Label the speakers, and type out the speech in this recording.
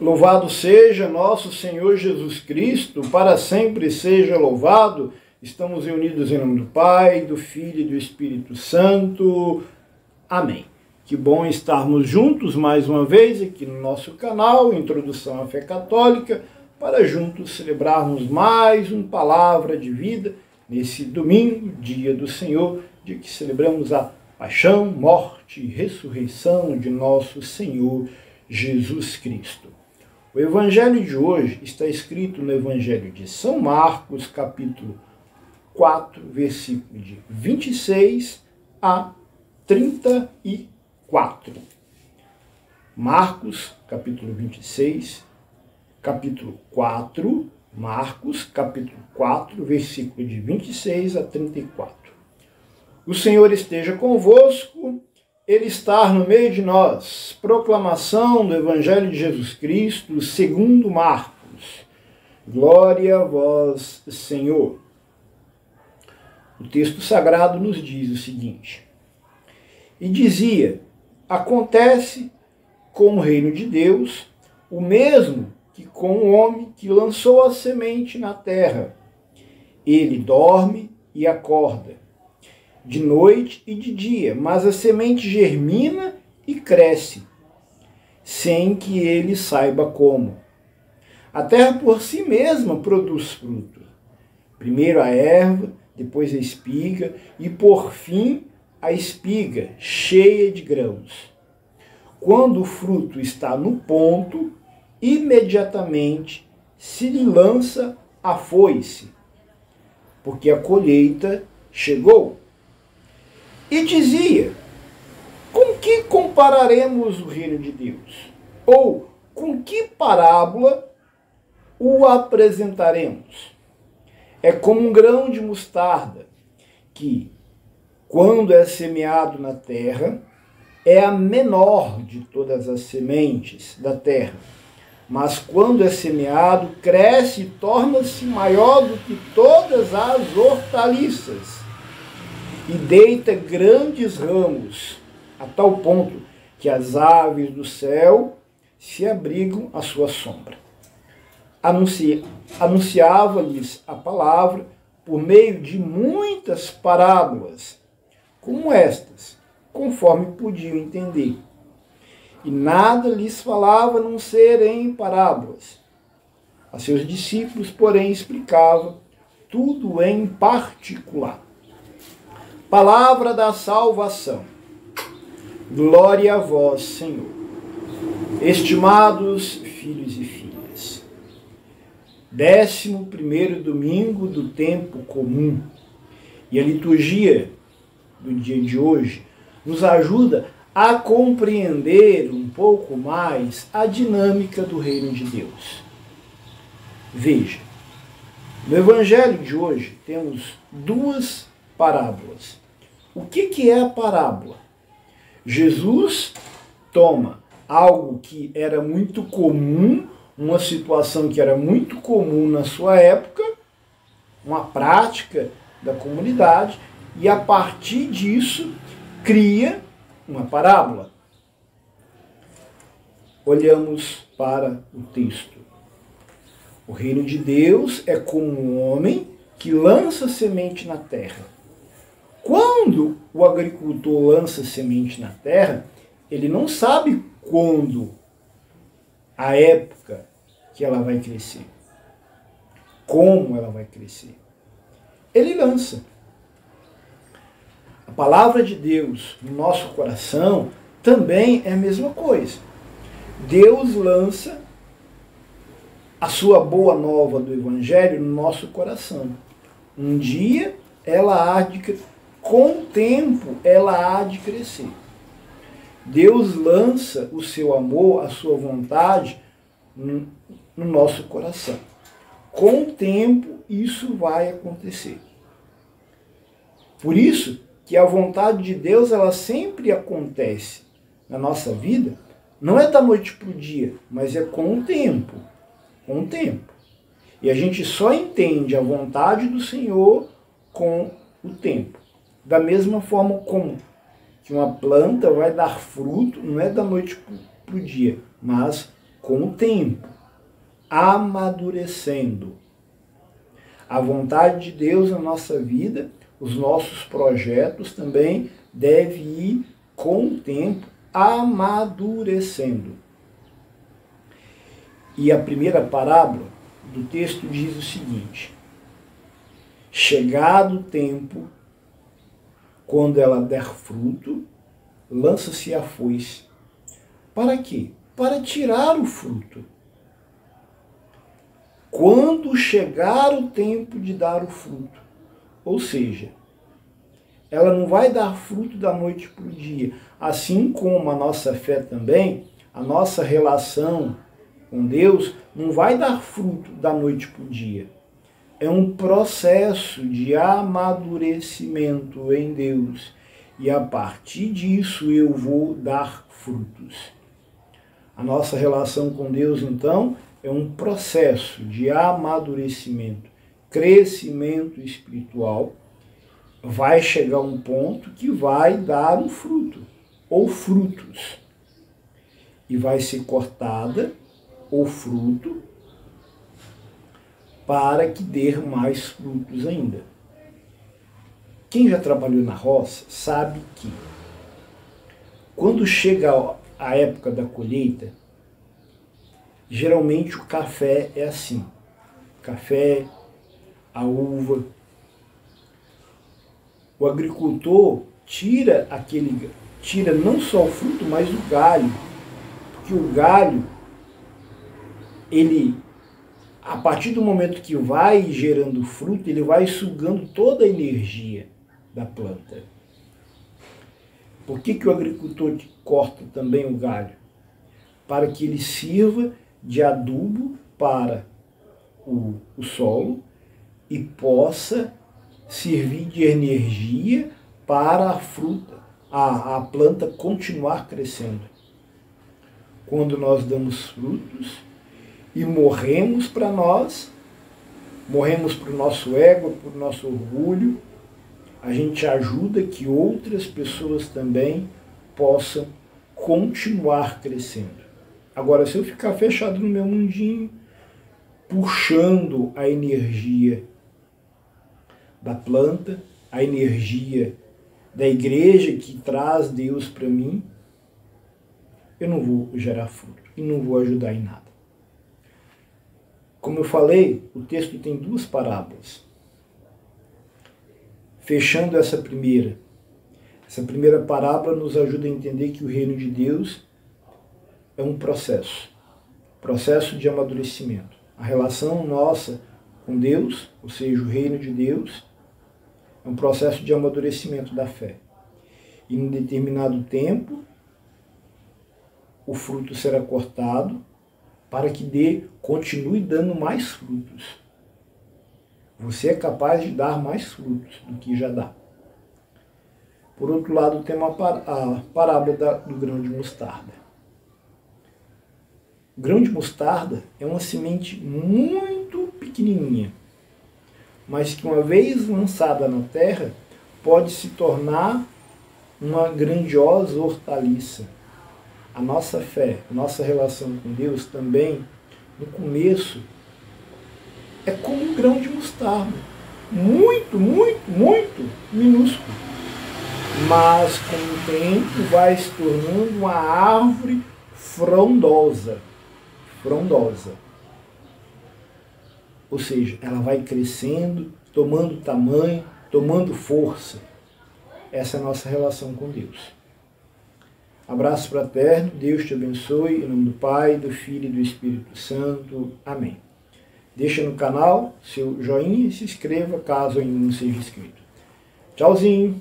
Speaker 1: Louvado seja nosso Senhor Jesus Cristo, para sempre seja louvado. Estamos reunidos em nome do Pai, do Filho e do Espírito Santo. Amém. Que bom estarmos juntos mais uma vez aqui no nosso canal, Introdução à Fé Católica, para juntos celebrarmos mais uma palavra de vida nesse domingo, dia do Senhor, dia que celebramos a paixão, morte e ressurreição de nosso Senhor Jesus Cristo. O evangelho de hoje está escrito no evangelho de São Marcos, capítulo 4, versículo de 26 a 34. Marcos, capítulo 26, capítulo 4, Marcos, capítulo 4, versículo de 26 a 34. O Senhor esteja convosco, Ele está no meio de nós. Proclamação do Evangelho de Jesus Cristo, segundo Marcos. Glória a vós, Senhor. O texto sagrado nos diz o seguinte: E dizia, acontece com o reino de Deus o mesmo que com o homem que lançou a semente na terra. Ele dorme e acorda, de noite e de dia, mas a semente germina e cresce, sem que ele saiba como. A terra por si mesma produz fruto. Primeiro a erva, depois a espiga e por fim a espiga cheia de grãos. Quando o fruto está no ponto, imediatamente se lhe lança a foice, porque a colheita chegou. E dizia, com que compararemos o reino de Deus? Ou com que parábola o apresentaremos? É como um grão de mostarda, que, quando é semeado na terra, é a menor de todas as sementes da terra. Mas quando é semeado, cresce e torna-se maior do que todas as hortaliças, e deita grandes ramos, a tal ponto que as aves do céu se abrigam à sua sombra. Anunciava-lhes a palavra por meio de muitas parábolas, como estas, conforme podiam entender. E nada lhes falava a não ser em parábolas. A seus discípulos, porém, explicava tudo em particular. Palavra da salvação. Glória a vós, Senhor. Estimados filhos e filhas, 11º domingo do tempo comum. E a liturgia do dia de hoje nos ajuda a compreender um pouco mais a dinâmica do reino de Deus. Veja, no evangelho de hoje temos duas parábolas. O que é a parábola? Jesus toma algo que era muito comum, uma situação que era muito comum na sua época, uma prática da comunidade, e a partir disso cria uma parábola. Olhamos para o texto. O reino de Deus é como um homem que lança semente na terra. Quando o agricultor lança semente na terra, ele não sabe quando, a época que ela vai crescer, como ela vai crescer. Ele lança. A palavra de Deus no nosso coração também é a mesma coisa. Deus lança a sua boa nova do Evangelho no nosso coração. Um dia ela há de, com o tempo ela há de crescer. Deus lança o seu amor, a sua vontade no nosso coração. Com o tempo isso vai acontecer. Por isso que a vontade de Deus ela sempre acontece na nossa vida, não é da noite para o dia, mas é com o tempo. Com o tempo. E a gente só entende a vontade do Senhor com o tempo. Da mesma forma como que uma planta vai dar fruto, não é da noite para o dia, mas com o tempo, amadurecendo. A vontade de Deus na nossa vida, os nossos projetos também devem ir com o tempo amadurecendo. E a primeira parábola do texto diz o seguinte: chegado o tempo, quando ela der fruto, lança-se a foice. Para quê? Para tirar o fruto. Quando chegar o tempo de dar o fruto, ou seja, ela não vai dar fruto da noite para o dia, assim como a nossa fé também, a nossa relação com Deus não vai dar fruto da noite para o dia. É um processo de amadurecimento em Deus. E a partir disso eu vou dar frutos. A nossa relação com Deus, então, é um processo de amadurecimento, crescimento espiritual. Vai chegar um ponto que vai dar um fruto, ou frutos. E vai ser cortada o fruto para que dê mais frutos ainda. Quem já trabalhou na roça sabe que quando chega a época da colheita, geralmente o café é assim. O café, a uva. O agricultor tira não só o fruto, mas o galho. Porque o galho, a partir do momento que vai gerando fruto, ele vai sugando toda a energia da planta. Por que o agricultor corta também o galho? Para que ele sirva de adubo para o solo e possa servir de energia para a fruta, a planta continuar crescendo. Quando nós damos frutos e morremos para nós, morremos para o nosso ego, para o nosso orgulho, a gente ajuda que outras pessoas também possam continuar crescendo. Agora, se eu ficar fechado no meu mundinho, puxando a energia da planta, a energia da igreja que traz Deus para mim, eu não vou gerar fruto e não vou ajudar em nada. Como eu falei, o texto tem duas parábolas. Fechando essa primeira parábola nos ajuda a entender que o reino de Deus é um processo de amadurecimento. A relação nossa com Deus, ou seja, o reino de Deus, é um processo de amadurecimento da fé. E em um determinado tempo, o fruto será cortado para que continue dando mais frutos. Você é capaz de dar mais frutos do que já dá. Por outro lado, tem a parábola do grão de mostarda. O grão de mostarda é uma semente muito pequenininha, mas que uma vez lançada na terra, pode se tornar uma grandiosa hortaliça. A nossa fé, a nossa relação com Deus também, no começo, é como um grão de mostarda. Muito, muito, muito minúsculo. Mas com o tempo vai se tornando uma árvore frondosa. Ou seja, ela vai crescendo, tomando tamanho, tomando força. Essa é a nossa relação com Deus. Abraço fraterno, Deus te abençoe, em nome do Pai, do Filho e do Espírito Santo. Amém. Deixa no canal seu joinha e se inscreva caso ainda não seja inscrito. Tchauzinho!